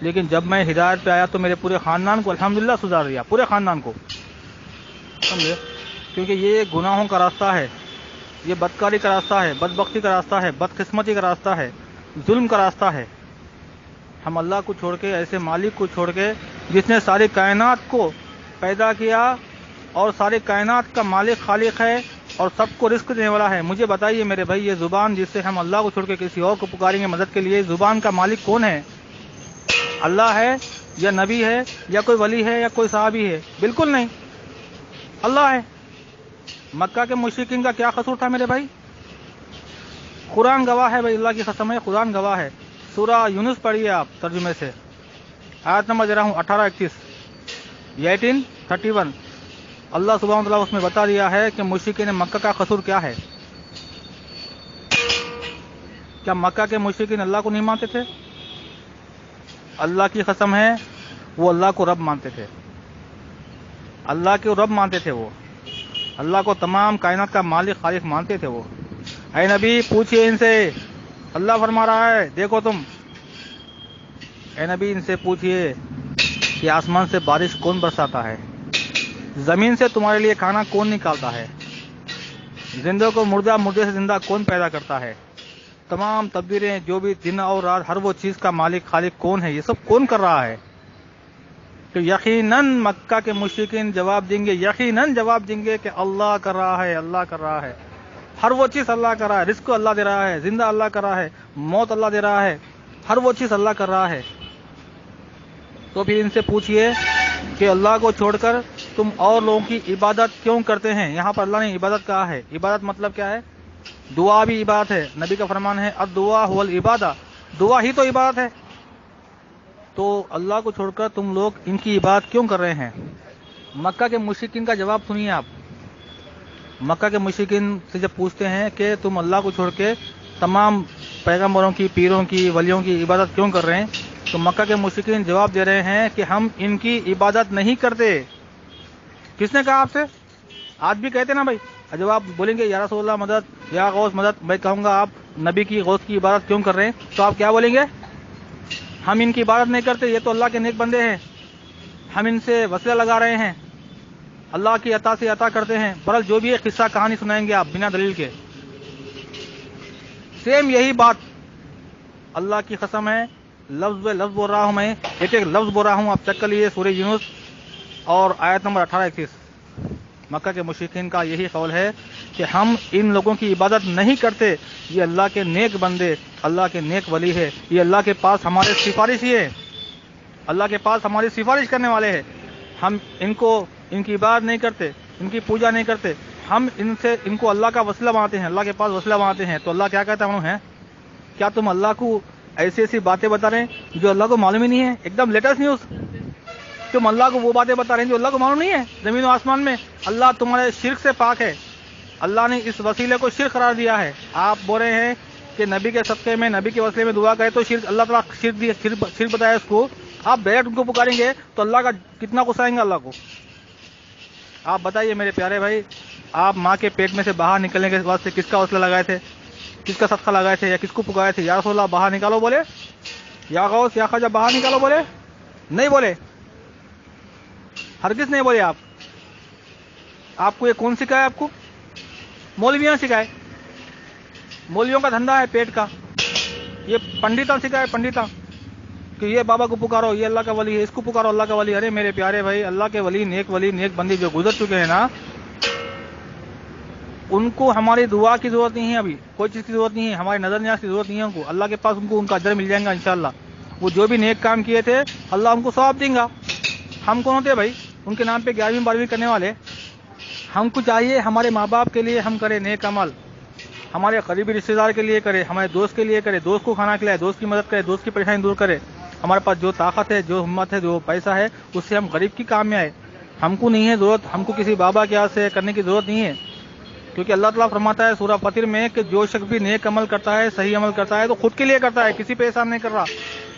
لیکن جب میں ہدایت پہ آیا تو میرے پورے خاندان کو الحمدللہ سدھار دیا، پورے خاندان کو، سمجھے؟ کیونکہ یہ گناہوں کا راستہ ہے، یہ بدکاری کا راستہ ہے، بدبختی کا راستہ ہے، بدقسمتی کا راستہ ہے، ظلم کا راستہ ہے۔ ہم اللہ کو چھوڑ کے، ایسے مالک کو چھوڑ کے جس نے ساری کائنات کو پیدا کیا اور ساری کائنات کا مالک خالق ہے اور سب کو رزق دینے والا ہے، مجھے بتائیے میرے بھائی، یہ زبان جس سے ہم اللہ کو چھوڑ کے کسی اور کو پکاریں گے مدد کے لیے، زبان کا مالک کون ہے؟ اللہ ہے یا نبی ہے یا کوئی ولی ہے یا کوئی صحابی ہے؟ بالکل نہیں، اللہ ہے۔ مکہ کے مشرکین کا کیا قصور تھا میرے بھائی؟ قرآن گواہ ہے بھائی، اللہ کی قسم ہے، قرآن گواہ ہے۔ سورہ یونس پڑھیے آپ ترجمے سے، آیت نمبر دے رہا ہوں 18:31 یا 18:31۔ اللہ سبحانہ وتعالیٰ اس میں بتا دیا ہے کہ مشرکین مکہ کا قصور کیا ہے۔ کیا مکہ کے مشرکین اللہ کو نہیں مانتے تھے؟ اللہ کی قسم ہے وہ اللہ کو رب مانتے تھے، اللہ کو رب مانتے تھے، وہ اللہ کو تمام کائنات کا مالک خالق مانتے تھے وہ۔ اے نبی پوچھئے ان سے، اللہ فرما رہا ہے دیکھو تم، اے نبی ان سے پوچھئے کہ آسمان سے بارش کون برساتا ہے، زمین سے تمہارے لیے کھانا کون نکالتا ہے، زندہ کو مردہ، مردے سے زندہ کون پیدا کرتا ہے، تمام تدبیریں جو بھی دن اور رات، ہر وہ چیز کا مالک خالق کون ہے، یہ سب کون کر رہا ہے؟ تو یقیناً مکہ کے مشرکین جواب دیں گے، یقیناً جواب دیں گے کہ اللہ کر رہا ہے، اللہ کر رہا ہے، ہر وہ چیز اللہ کر رہا ہے، رزق اللہ دے رہا ہے، زندہ اللہ کر رہا ہے، موت اللہ دے رہا ہے، ہر وہ چیز اللہ کر رہا ہے۔ تو پھر ان سے پوچھئے کہ اللہ کو چھوڑ کر تم اور لوگوں کی عبادت کیوں کرتے ہیں؟ یہاں پر اللہ نے عبادت کہا ہے، عبادت مطلب کیا ہے؟ دعا بھی عبادت ہے، نبی کا فرمان ہے الدعاء هو العبادہ، دعا ہی تو عبادت ہے۔ تو اللہ کو چھوڑ کر تم لوگ ان کی عبادت کیوں کر رہے ہیں؟ مکہ کے مشرکین کا جواب سنیے آپ۔ مکہ کے مشرکین سے جب پوچھتے ہیں کہ تم اللہ کو چھوڑ کے تمام پیغمبروں کی، پیروں کی، ولیوں کی عبادت کیوں کر رہے ہیں، تو مکہ کے مشرکین جواب دے رہے ہیں کہ ہم ان کی عبادت نہیں کرتے۔ کس نے کہا آپ سے؟ آج بھی کہتے نا بھائی، جب آپ بولیں گے یا رسول اللہ مدد، یا غوث مدد، میں کہوں گا آپ نبی کی، غوث کی عبادت کیوں کر رہے ہیں، تو آپ کیا بولیں گے؟ ہم ان کی عبادت نہیں کرتے، یہ تو اللہ کے نیک بندے ہیں، ہم ان سے وسیلہ لگا رہے ہیں، اللہ کی عطا سے عطا کرتے ہیں، برحال جو بھی ایک قصہ کہانی سنائیں گے آپ بنا دلیل کے۔ سیم یہی بات، اللہ کی قسم ہے، لفظ بے لفظ بول رہا ہوں میں، ایک ایک لفظ بول رہا ہوں، آپ چیک کر لیجیے سورہ یونس اور آیت نمبر 18:31۔ مکہ کے مشرکین کا یہی قول ہے کہ ہم ان لوگوں کی عبادت نہیں کرتے، یہ اللہ کے نیک بندے، اللہ کے نیک ولی ہے، یہ اللہ کے پاس ہمارے سفارشی ہے، اللہ کے پاس ہماری سفارش کرنے والے ہیں، ہم ان کی عبادت نہیں کرتے، ان کی پوجا نہیں کرتے، ہم ان کو اللہ کا وسیلہ بناتے ہیں، اللہ کے پاس وسیلہ بناتے ہیں۔ تو اللہ کیا کہتا ہے؟ کیا تم اللہ کو ایسی ایسی باتیں بتا رہے ہیں جو اللہ کو معلوم ہی نہیں ہے؟ ایک دم لیٹسٹ نیوز، تم اللہ کو وہ باتیں بتا رہے ہیں جو اللہ کو معلوم نہیں ہے؟ زمین و آسمان میں اللہ تمہارے شرک سے پاک ہے، اللہ نے اس وسیلے کو شرک قرار دیا ہے۔ آپ بول رہے ہیں کہ نبی کے صدقے میں، نبی کے وسیلے میں دعا کرے تو شرک، اللہ تعالیٰ شرک بتایا اس کو، آپ ڈائریکٹ ان کو پکاریں گے تو اللہ کا کتنا غصہ آئیں گے اللہ کو؟ آپ بتائیے میرے پیارے بھائی، آپ ماں کے پیٹ میں سے باہر نکلنے کے واسطے کس کا وسیلہ لگائے تھے، کس کا صدقہ لگائے تھے، یا کس کو پکارے تھے؟ یا رسول اللہ باہر نکالو بولے؟ یا غوث یا خواجہ باہر نکالو بولے؟ نہیں بولے، ہرگز نہیں بولے۔ آپ کو یہ کون سکھائے؟ آپ کو مولویوں نے سکھائے، مولویوں کا دھندا ہے پیٹ کا، یہ پنڈتاں سکھائے، پنڈتاں، کہ یہ بابا کو پکارو، یہ اللہ کا ولی ہے، اس کو پکارو اللہ کا ولی۔ ارے میرے پیارے بھائی، اللہ کے ولی، نیک بندی جو گزر چکے ہیں نا، ان کو ہماری دعا کی ضرورت نہیں ہے، ابھی کوئی چیز کی ضرورت نہیں ہے، ہماری نظر نیاز کی ضرورت نہیں ہے ان کو۔ اللہ کے پاس ان کا اجر مل جائے گا انشاءاللہ، وہ جو بھی نیک کام کیے تھے اللہ ان کو ثواب دیں گا۔ ہم کون ہوتے ہیں بھائی ان کے نام پہ 11ویں 12ویں کرنے والے؟ ہم کو چاہیے ہمارے ماں باپ کے لیے ہم کریں نیک عمل، ہمارے قریبی رشتے دار کے لیے کرے، ہمارے دوست کے لیے کرے، دوست کو کھانا کھلائے، دوست کی مدد کرے، دوست کی پریشانی دور کرے۔ ہمارے پاس جو طاقت ہے، جو ہمت ہے، جو پیسہ ہے، اس سے ہم غریب کی کام میں آئے۔ ہم کو نہیں ہے ضرورت، ہم کو کسی بابا کے ہاتھ سے کرنے کی ضرورت نہیں ہے، کیونکہ اللہ تعالیٰ فرماتا ہے سورہ فطر میں کہ جو شخص بھی نیک عمل کرتا ہے، صحیح عمل کرتا ہے، تو خود کے لیے کرتا ہے، کسی پہ احسان نہیں کر رہا۔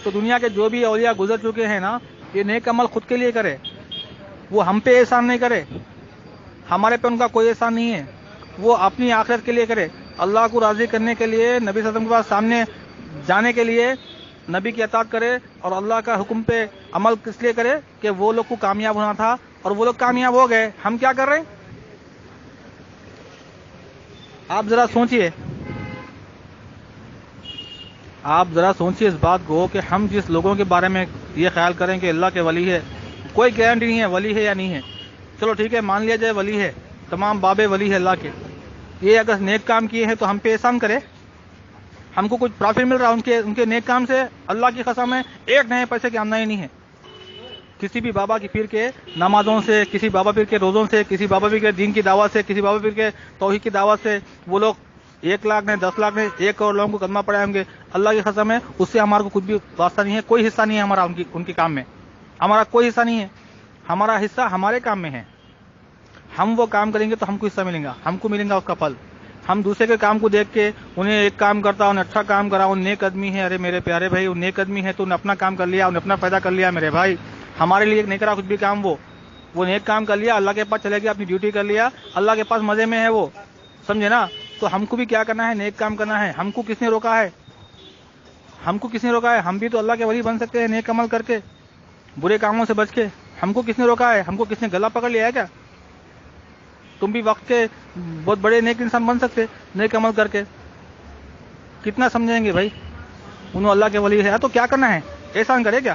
تو دنیا کے جو بھی اولیاء گزر چکے ہیں نا، یہ نیک عمل خود کے لیے کرے، وہ ہم پہ احسان نہیں کرے، ہمارے پہ ان کا کوئی احسان نہیں ہے، وہ اپنی آخرت کے لیے کرے، اللہ کو راضی کرنے کے لیے، نبی صلی اللہ علیہ وسلم کے پاس سامنے جانے کے لیے، نبی کی اطاعت کرے اور اللہ کا حکم پہ عمل کس لیے کرے کہ وہ لوگ کو کامیاب ہونا تھا اور وہ لوگ کامیاب ہو گئے. ہم کیا کر رہے ہیں؟ آپ ذرا سوچئے، آپ ذرا سوچئے اس بات کو کہ ہم جس لوگوں کے بارے میں یہ خیال کریں کہ اللہ کے ولی ہے، کوئی گارنٹی نہیں ہے ولی ہے یا نہیں ہے. چلو ٹھیک ہے، مان لیا جائے ولی ہے، تمام بابے ولی ہے اللہ کے. یہ اگر نیک کام کیے ہیں تو ہم پہ احسان کرے. ہم کو کچھ پروفٹ مل رہا ہے ان کے نیک کام سے. اللہ کی قسم ہے ایک نئے پیسے کی آمدنی نہیں ہے. کسی بھی بابا کی پیر کے نمازوں سے، کسی بابا پیر کے روزوں سے، کسی بابا پیر کے دین کی دعوت سے، کسی بابا پیر کے توحید کی دعوت سے وہ لوگ 1 لاکھ نے 10 لاکھ نے 1 کروڑ لوگوں کو کلمہ پڑھائیں گے. اللہ کی قسم ہے اس سے ہمارا کو کچھ بھی واسطہ نہیں ہے، کوئی حصہ نہیں ہے ہمارا ان کے کام میں. ہمارا کوئی حصہ نہیں ہے. ہمارا حصہ ہمارے کام میں ہے. ہم وہ کام کریں گے تو ہم کو حصہ ملے گا، ہم کو ملے گا اس کا پھل. ہم دوسرے کے کام کو دیکھ کے انہیں ایک کام کرتا، انہیں اچھا کام کرا، ان نیک آدمی ہے، ارے میرے پیارے بھائی وہ نیک آدمی ہے تو انہیں اپنا کام کر لیا، انہیں اپنا فائدہ کر لیا. میرے بھائی ہمارے لیے نہیں کرا کچھ بھی کام، وہ نیک کام کر لیا، اللہ کے پاس چلے گیا، اپنی ڈیوٹی کر لیا، اللہ کے پاس مزے میں ہے وہ، سمجھے نا. تو ہم کو بھی کیا کرنا ہے؟ نیک کام کرنا ہے. ہم کو کس نے روکا ہے؟ ہم کو کس نے روکا ہے؟ ہم بھی تو اللہ کے ولی بن سکتے ہیں نیک عمل کر کے، برے کاموں سے بچ کے. ہم کو کس نے روکا ہے؟ ہم کو کس نے گلا پکڑ لیا ہے کیا؟ تم بھی وقت کے بہت بڑے نیک انسان بن سکتے نیک عمل کر کے. کتنا سمجھیں گے بھائی؟ انہوں اللہ کے ولی ہے تو کیا کرنا ہے؟ احسان کرے کیا؟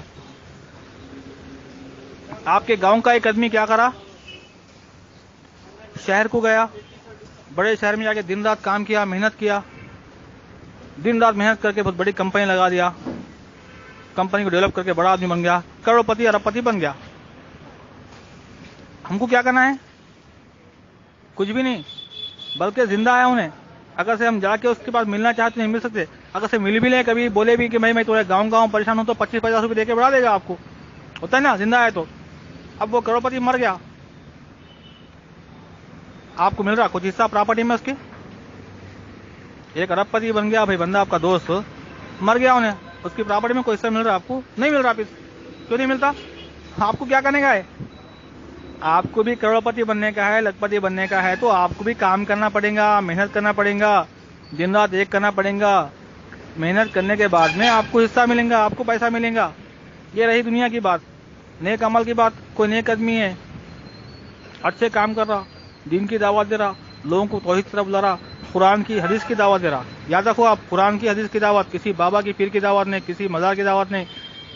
آپ کے گاؤں کا ایک آدمی کیا کرا؟ شہر کو گیا، بڑے شہر میں جا کے دن رات کام کیا، محنت کیا، دن رات محنت کر کے بہت بڑی کمپنی لگا دیا، کمپنی کو ڈیولپ کر کے بڑا آدمی بن گیا، کروڑ پتی ارب پتی بن گیا. ہم کو کیا کرنا ہے؟ کچھ بھی نہیں، بلکہ زندہ ہے انہیں. اگر سے ہم جا کے اس کے پاس ملنا چاہتے نہیں مل سکتے. اگر سے مل بھی لیں، کبھی بولے بھی کہ میں تھوڑے گاؤں پریشان ہوں تو 25-50 روپے دے کے بڑھا دے گا. آپ کو ہوتا ہے نا، زندہ ہے تو. اب وہ کروڑ پتی مر گیا، آپ کو مل رہا کچھ حصہ پراپرٹی میں اس کی؟ ایک ارب پتی بن گیا بھائی بندہ، آپ کا دوست مر گیا، انہیں اس کی پراپرٹی میں کوئی حصہ مل رہا؟ آپ کو نہیں مل رہا. کیوں نہیں ملتا؟ آپ کو کیا کرنے کا ہے؟ آپ کو بھی کروڑ پتی بننے کا ہے، لکھ پتی بننے کا ہے تو آپ کو بھی کام کرنا پڑے گا، محنت کرنا پڑے گا، دن رات ایک کرنا پڑے گا. محنت کرنے کے بعد میں آپ کو حصہ ملے گا، آپ کو پیسہ ملے گا. یہ رہی دنیا کی بات، نیک عمل کی بات. کوئی نیک آدمی ہے، اچھے کام کر رہا، دین کی دعوت دے رہا، لوگوں کو توحید کی طرف لا رہا، قرآن کی حدیث کی دعوت دے رہا. یاد رکھو آپ، قرآن کی حدیث کی دعوت، کسی بابا کی پیر کی دعوت نہیں، کسی مزار کی دعوت نہیں،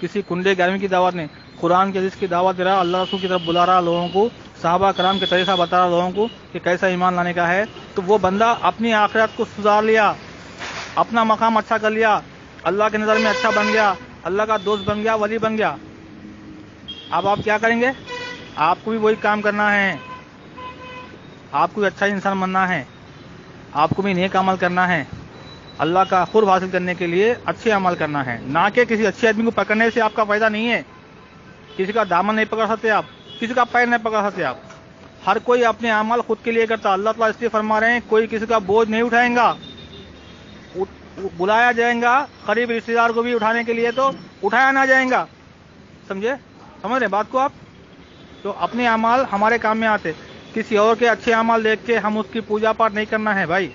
کسی کنڈے گرمی کی دعوت نہیں. قرآن کی حدیث کی دعوت دے رہا، اللہ رسول کی طرف بلا رہا لوگوں کو، صحابہ کرام کے طریقہ بتا رہا لوگوں کو کہ کیسا ایمان لانے کا ہے. تو وہ بندہ اپنی آخرت کو سدھار لیا، اپنا مقام اچھا کر لیا، اللہ کی نظر میں اچھا بن گیا، اللہ کا دوست بن گیا، ولی بن گیا. اب آپ کیا کریں گے؟ آپ کو بھی وہی کام کرنا ہے. آپ کو بھی اچھا انسان بننا ہے، آپ کو بھی نیک عمل کرنا ہے. اللہ کا قرب حاصل کرنے کے لیے اچھے عمل کرنا ہے، نہ کہ کسی اچھے آدمی کو پکڑنے سے آپ کا فائدہ نہیں ہے. کسی کا دامن نہیں پکڑ سکتے آپ، کسی کا پیر نہیں پکڑ سکتے آپ. ہر کوئی اپنے اعمال خود کے لیے کرتا. اللہ تعالیٰ اس لیے فرما رہے ہیں کوئی کسی کا بوجھ نہیں اٹھائے گا. بلایا جائے گا قریب رشتے دار کو بھی اٹھانے کے لیے تو اٹھایا نہ جائے گا. سمجھ رہے بات کو آپ؟ تو اپنے اعمال ہمارے کام میں آتے. کسی اور کے اچھے اعمال دیکھ کے ہم اس کی پوجا پاٹ نہیں کرنا ہے بھائی.